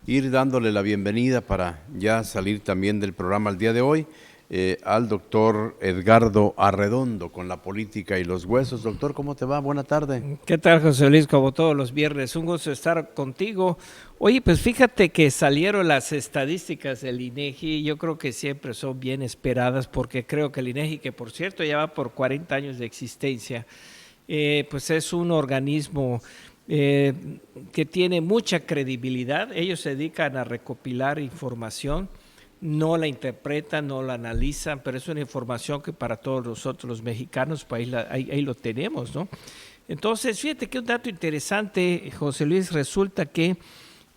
ir dándole la bienvenida para ya salir también del programa el día de hoy al doctor Edgardo Arredondo con la política y los huesos. Doctor, ¿cómo te va? Buena tarde. ¿Qué tal, José Luis? Como todos los viernes, un gusto estar contigo. Oye, pues fíjate que salieron las estadísticas del INEGI, yo creo que siempre son bien esperadas porque creo que el INEGI, que por cierto ya va por 40 años de existencia, pues es un organismo que tiene mucha credibilidad. Ellos se dedican a recopilar información, no la interpretan, no la analizan, pero es una información que para todos nosotros los mexicanos, pues ahí lo tenemos, ¿no? Entonces, fíjate que un dato interesante, José Luis, resulta que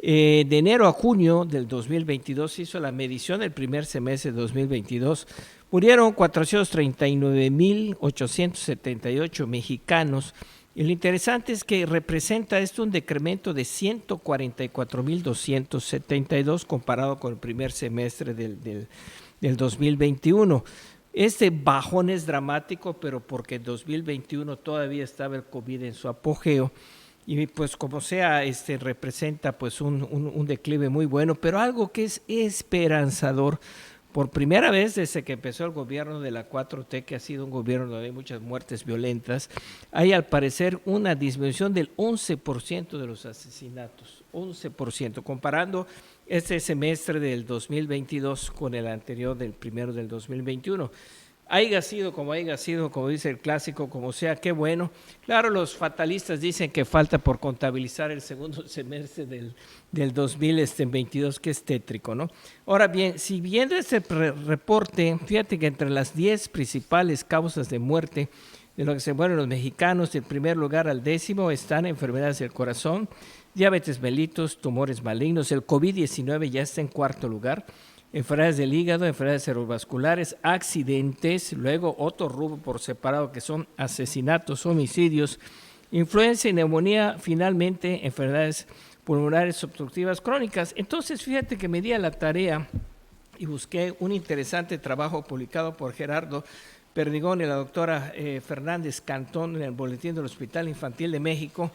de enero a junio del 2022 se hizo la medición del primer semestre de 2022, murieron 439,878 mexicanos. Y lo interesante es que representa esto un decremento de 144,272 comparado con el primer semestre del 2021. Este bajón es dramático, pero porque en 2021 todavía estaba el COVID en su apogeo y pues como sea, representa pues un declive muy bueno, pero algo que es esperanzador. Por primera vez desde que empezó el gobierno de la 4T, que ha sido un gobierno donde hay muchas muertes violentas, hay al parecer una disminución del 11% de los asesinatos, 11%, comparando este semestre del 2022 con el anterior del primero del 2021. Haya sido, como dice el clásico, como sea, qué bueno. Claro, los fatalistas dicen que falta por contabilizar el segundo semestre del 2022, que es tétrico, ¿no? Ahora bien, si viendo este reporte, fíjate que entre las 10 principales causas de muerte de lo que se mueren los mexicanos, del primer lugar al 10º están enfermedades del corazón, diabetes mellitus, tumores malignos, el COVID-19 ya está en 4º lugar, enfermedades del hígado, enfermedades cerebrovasculares, accidentes, luego otro rubro por separado que son asesinatos, homicidios, influenza y neumonía, finalmente enfermedades pulmonares obstructivas crónicas. Entonces, fíjate que me di a la tarea y busqué un interesante trabajo publicado por Gerardo Perdigón y la doctora Fernández Cantón en el Boletín del Hospital Infantil de México,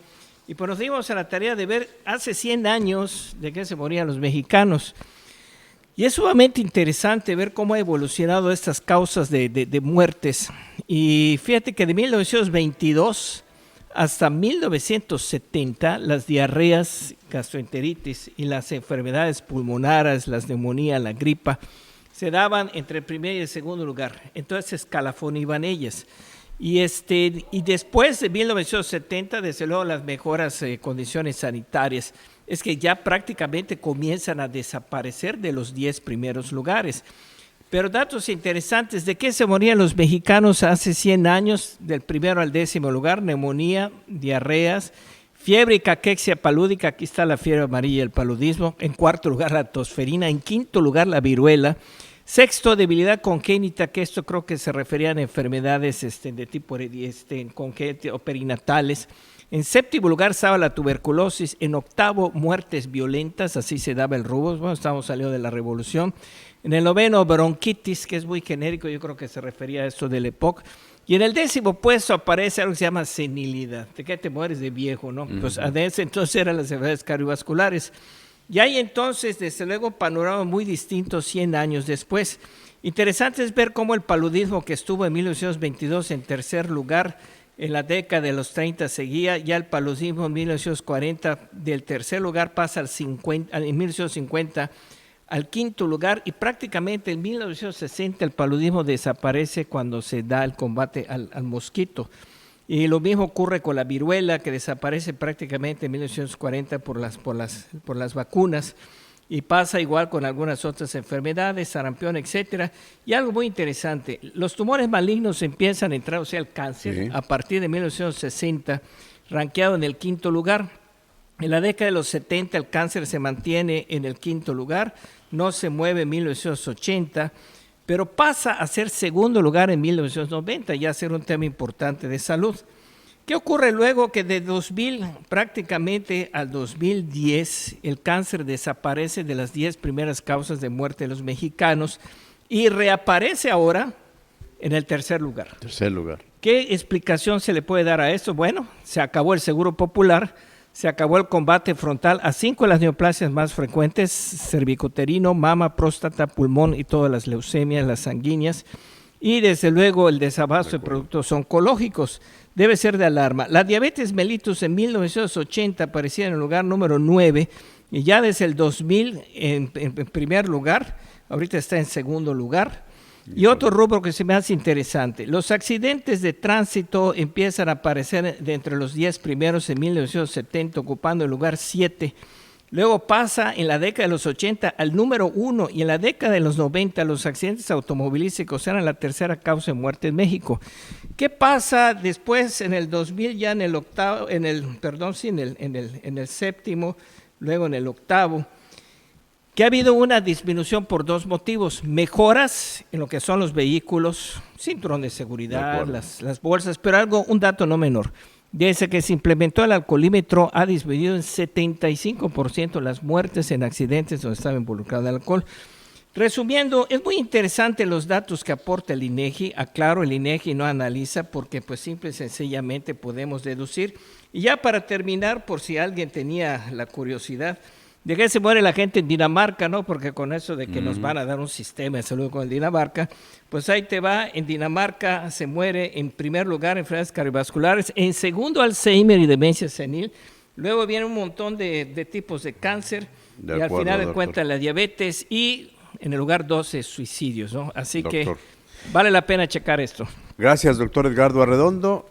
y pues nos dimos a la tarea de ver hace 100 años de qué se morían los mexicanos. Y es sumamente interesante ver cómo ha evolucionado estas causas de muertes. Y fíjate que de 1922 hasta 1970, las diarreas, gastroenteritis y las enfermedades pulmonares, las neumonías, la gripa, se daban entre el primer y el segundo lugar. Entonces escalafón iban ellas. Y después de 1970, desde luego las mejoras condiciones sanitarias, es que ya prácticamente comienzan a desaparecer de los 10 primeros lugares. Pero datos interesantes, ¿de qué se morían los mexicanos hace 100 años? Del primero al 10º lugar, neumonía, diarreas, fiebre y caquexia palúdica, aquí está la fiebre amarilla y el paludismo. En 4º lugar, la tosferina. En 5º lugar, la viruela. 6º, debilidad congénita, que esto creo que se referían a enfermedades de tipo congénito o perinatales. En 7º lugar estaba la tuberculosis. En 8º, muertes violentas, así se daba el rubro. Bueno, estamos saliendo de la revolución. En el 9º, bronquitis, que es muy genérico, yo creo que se refería a esto del EPOC. Y en el 10º puesto aparece algo que se llama senilidad. ¿De qué te mueres de viejo, no? Uh-huh. Pues a ese entonces eran las enfermedades cardiovasculares. Y hay entonces, desde luego, panorama muy distinto 100 años después. Interesante es ver cómo el paludismo, que estuvo en 1922 en 3er lugar, en la década de los 30 seguía, ya el paludismo en 1940 del 3er lugar pasa en 1950 al 5º lugar, y prácticamente en 1960 el paludismo desaparece cuando se da el combate al mosquito. Y lo mismo ocurre con la viruela, que desaparece prácticamente en 1940 por las vacunas, y pasa igual con algunas otras enfermedades, sarampión, etcétera. Y algo muy interesante, los tumores malignos empiezan a entrar, o sea, el cáncer, sí, a partir de 1960, rankeado en el 5º lugar. En la década de los 70 el cáncer se mantiene en el 5º lugar, no se mueve en 1980, pero pasa a ser 2º lugar en 1990, ya a ser un tema importante de salud. ¿Qué ocurre luego? Que de 2000 prácticamente al 2010 el cáncer desaparece de las 10 primeras causas de muerte de los mexicanos y reaparece ahora en el 3er lugar. 3er lugar. ¿Qué explicación se le puede dar a esto? Bueno, se acabó el seguro popular, Se acabó el combate frontal a 5 de las neoplasias más frecuentes: cervicuterino, mama, próstata, pulmón y todas las leucemias, las sanguíneas. Y desde luego el desabasto de productos oncológicos debe ser de alarma. La diabetes mellitus en 1980 aparecía en el lugar número 9 y ya desde el 2000 en primer lugar, ahorita está en segundo lugar. Y otro rubro que se me hace interesante: los accidentes de tránsito empiezan a aparecer de entre los 10 primeros en 1970, ocupando el lugar 7. Luego pasa en la década de los 80 al número 1 y en la década de los 90 los accidentes automovilísticos eran la tercera causa de muerte en México. ¿Qué pasa después en el 2000 ya en el octavo, en el séptimo, luego en el octavo? Que ha habido una disminución por 2 motivos: mejoras en lo que son los vehículos, cinturón de seguridad, las bolsas, pero un dato no menor. Desde que se implementó el alcoholímetro ha disminuido en 75% las muertes en accidentes donde estaba involucrado el alcohol. Resumiendo, es muy interesante los datos que aporta el INEGI. Aclaro, el INEGI no analiza porque pues simple y sencillamente podemos deducir. Y ya para terminar, por si alguien tenía la curiosidad, ¿de qué se muere la gente en Dinamarca, no? Porque con eso de que nos van a dar un sistema de salud con el Dinamarca, pues ahí te va. En Dinamarca se muere en primer lugar enfermedades cardiovasculares, en segundo Alzheimer y demencia senil, luego viene un montón de tipos de cáncer y al final de cuentas la diabetes y en el lugar 12 suicidios, ¿no? Así que vale la pena checar esto. Gracias, doctor Edgardo Arredondo.